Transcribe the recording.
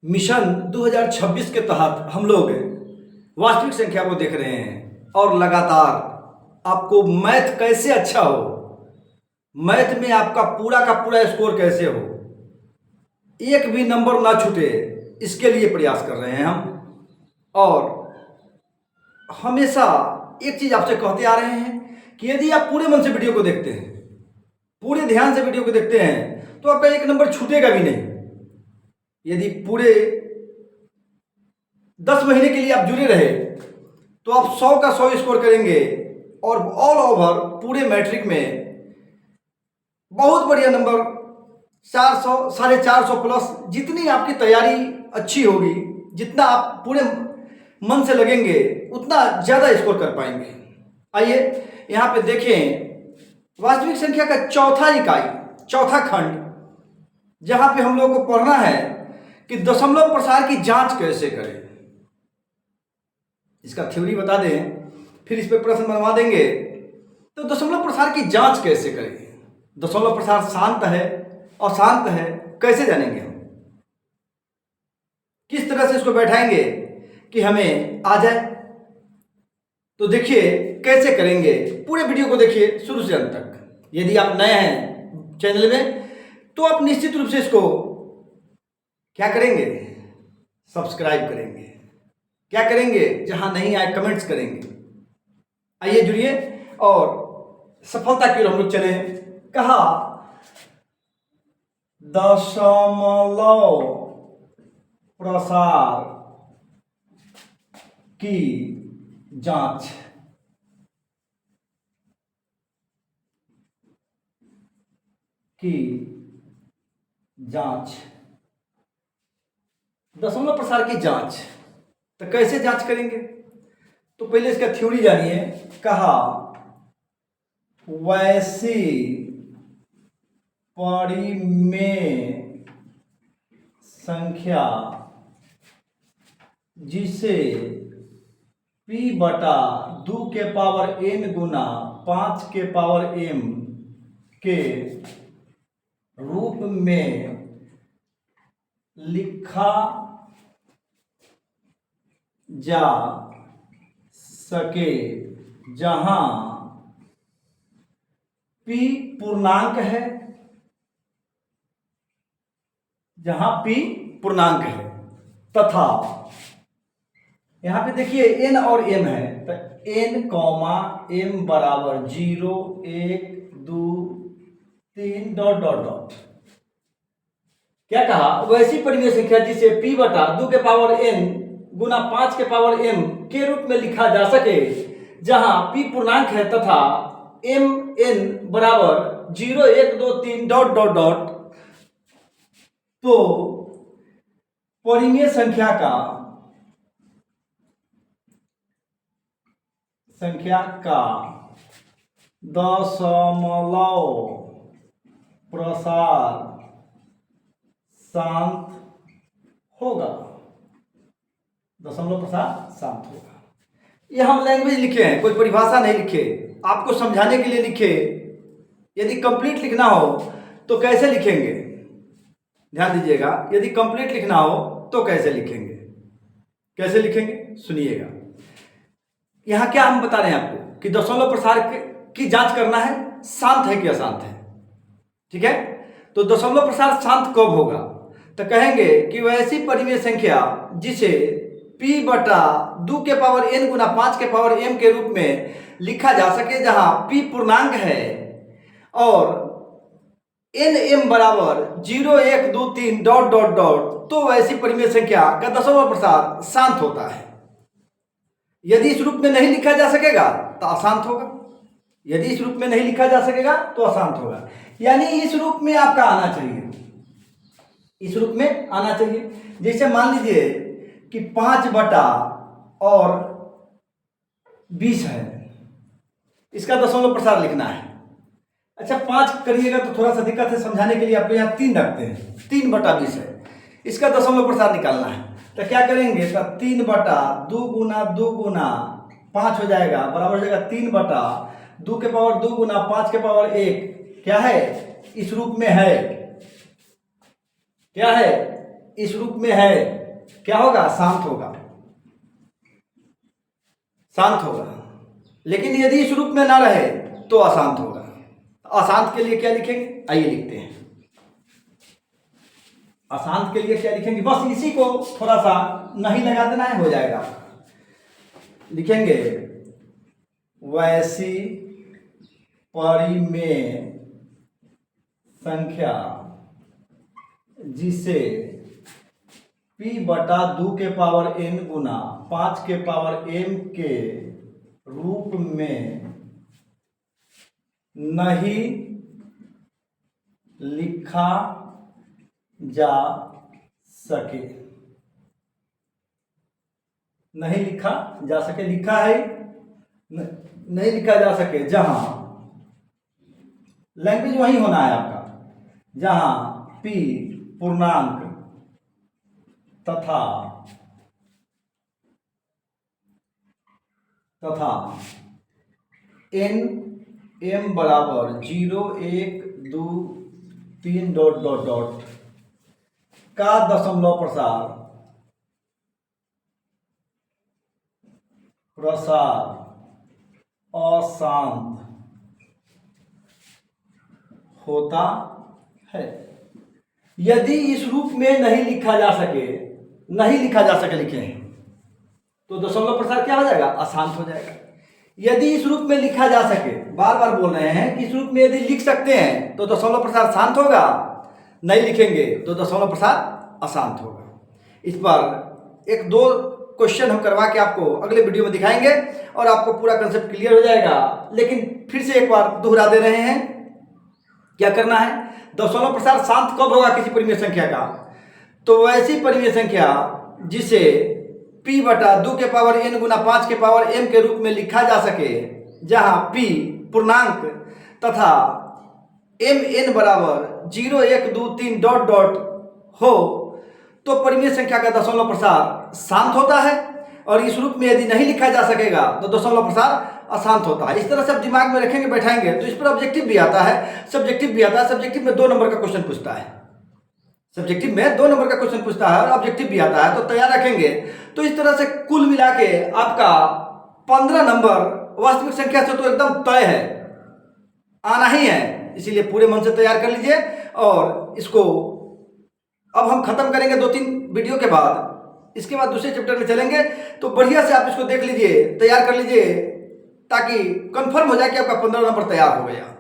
Mission 2026 के तहत हम लोग वास्तविक संख्या को देख रहे हैं और लगातार आपको मैथ कैसे अच्छा हो, मैथ में आपका पूरा का पूरा स्कोर कैसे हो, एक भी नंबर ना छूटे, इसके लिए प्रयास कर रहे हैं हम। और हमेशा एक चीज़ आपसे कहते आ रहे हैं कि यदि आप पूरे मन से वीडियो को देखते हैं, पूरे ध्यान से वीडियो को देखते हैं, तो आपका एक नंबर छूटेगा भी नहीं। यदि पूरे 10 महीने के लिए आप जुड़े रहे तो आप 100 का 100 स्कोर करेंगे और ऑल ओवर पूरे मैट्रिक में बहुत बढ़िया नंबर 400, 450 प्लस, जितनी आपकी तैयारी अच्छी होगी, जितना आप पूरे मन से लगेंगे, उतना ज़्यादा स्कोर कर पाएंगे। आइए यहाँ पे देखें वास्तविक संख्या का चौथा इकाई, चौथा खंड, जहाँ पे हम लोग को पढ़ना है कि दशमलव प्रसार की जांच कैसे करें। इसका थ्योरी बता दें, फिर इस पे प्रश्न बनवा देंगे। तो दशमलव प्रसार की जांच कैसे करें, दशमलव प्रसार शांत है अशांत है, कैसे जानेंगे हम, किस तरह से इसको बैठाएंगे कि हमें आ जाए। तो देखिए कैसे करेंगे, पूरे वीडियो को देखिए शुरू से अंत तक। यदि आप नए हैं चैनल में तो आप निश्चित रूप से इसको क्या करेंगे, सब्सक्राइब करेंगे। क्या करेंगे, जहां नहीं आए कमेंट्स करेंगे। आइए जुड़िए और सफलता की ओर हम लोग चले। कहा दशमलव प्रसार की जांच, दशमलव प्रसार की जांच। तो कैसे जांच करेंगे, तो पहले इसका थ्योरी जानिए। कहा वैसी परिमेय संख्या जिसे p बटा 2 के पावर n गुना 5 के पावर m के रूप में लिखा जा सके, जहां p पूर्णांक है, तथा यहां पे देखिए n और m है, तो n, m बराबर 0, 1, 2, 3 डॉट डॉट डॉट। क्या कहा, वैसी परिमेय संख्या जिसे p बटा 2 के पावर n गुना 5 के पावर m के रूप में लिखा जा सके, जहां p पूर्णांक है तथा m n बराबर 0, 1, 2, 3 डॉट डॉट डॉट। तो परिमेय संख्या का दशमलव प्रसार शांत होगा, दशमलव प्रसार शांत होगा। ये हम लैंग्वेज लिखे हैं, कोई परिभाषा नहीं लिखे, आपको समझाने के लिए लिखे। यदि कंप्लीट लिखना हो तो कैसे लिखेंगे, ध्यान दीजिएगा। यदि कंप्लीट लिखना हो तो कैसे लिखेंगे, सुनिएगा। यहां क्या हम बता रहे हैं आपको कि दशमलव प्रसार की जांच करना है, शांत है कि अशांत है। ठीक है, तो दशमलव प्रसार शांत कब होगा, तो कहेंगे कि वैसी परिमेय संख्या जिसे p बटा 2 के पावर n गुना 5 के पावर m के रूप में लिखा जा सके, जहां p पूर्णांक है और n m बराबर 0, 1, 2, 3 डॉट डॉट डॉट। तो वैसी परिमेय संख्या का दशमलव प्रसार शांत होता है। यदि इस रूप में नहीं लिखा जा सकेगा तो अशांत होगा, यदि इस रूप में नहीं लिखा जा सकेगा तो अशांत होगा। यानी इस रूप में आपका आना चाहिए, इस रूप में आना चाहिए। जैसे मान लीजिए कि 5 बटा और 20 है, इसका दशमलव प्रसार लिखना है। अच्छा 5 करिएगा तो थोड़ा सा दिक्कत है, समझाने के लिए आपको यहाँ 3 रखते हैं। 3 बटा 20 है, इसका दशमलव प्रसार निकालना है। तो क्या करेंगे, तो 3 बटा 2 गुना 2 गुना 5 हो जाएगा, बराबर हो जाएगा 3 बटा 2 के पावर 2 गुना 5 के पावर 1। क्या है, इस रूप में है, क्या है, इस रूप में है, क्या होगा? शांत होगा, शांत होगा। लेकिन यदि इस रूप में ना रहे तो अशांत होगा। अशांत के लिए क्या लिखेंगे? आइए लिखते हैं। अशांत के लिए क्या लिखेंगे? बस इसी को थोड़ा सा नहीं लगा देना है, हो जाएगा। लिखेंगे वैसी परिमेय संख्या जिसे p/2 के पावर n गुना 5 के पावर m के रूप में नहीं लिखा जा सके। नहीं लिखा जा सके, लिखा है नहीं लिखा जा सके, जहां लैंग्वेज वही होना है आपका, जहां p पूर्णांक तथा n m बराबर 0 1 2 3 डॉट डॉट डॉट का दशमलव प्रसार अशांत होता है। यदि इस रूप में नहीं लिखा जा सके, लिखे हैं तो दशमलव प्रसार क्या हो जाएगा? अशांत हो जाएगा। यदि इस रूप में लिखा जा सके, बार बार बोल रहे हैं कि इस रूप में यदि लिख सकते हैं तो दशमलव प्रसार शांत होगा, नहीं लिखेंगे तो दशमलव प्रसार अशांत होगा। इस पर एक दो क्वेश्चन हम करवा के आपको अगले वीडियो में दिखाएंगे और आपको पूरा कंसेप्ट क्लियर हो जाएगा। लेकिन फिर से एक बार दोहरा दे रहे हैं, क्या करना है? दशमलव प्रसार शांत कब होगा किसी परिमेय संख्या का? तो वैसी परिमेय संख्या जिसे p/2 के पावर n गुना 5 के पावर m के रूप में लिखा जा सके, जहां p पूर्णांक तथा mn बराबर 0 1 2 3 डॉट डॉट हो, तो परिमेय संख्या का दशमलव प्रसार शांत होता है। और इस रूप में यदि नहीं लिखा जा सकेगा तो दशमलव प्रसार अशांत होता है। इस तरह से आप दिमाग में रखेंगे, बैठाएंगे तो इस पर ऑब्जेक्टिव भी आता है, सब्जेक्टिव भी आता है। सब्जेक्टिव में 2 नंबर का क्वेश्चन पूछता है, सब्जेक्टिव में 2 नंबर का क्वेश्चन पूछता है और ऑब्जेक्टिव भी आता है, तो तैयार रखेंगे। तो इस तरह से कुल मिला के आपका 15 नंबर वास्तविक संख्या से तो एकदम तय है, आना ही है। इसीलिए पूरे मन से तैयार कर लीजिए। और इसको अब हम खत्म करेंगे 2-3 वीडियो के बाद, इसके बाद दूसरे चैप्टर में चलेंगे। तो बढ़िया से आप इसको देख लीजिए, तैयार कर लीजिए, ताकि कंफर्म हो जाए कि आपका 15 नंबर तैयार हो गया।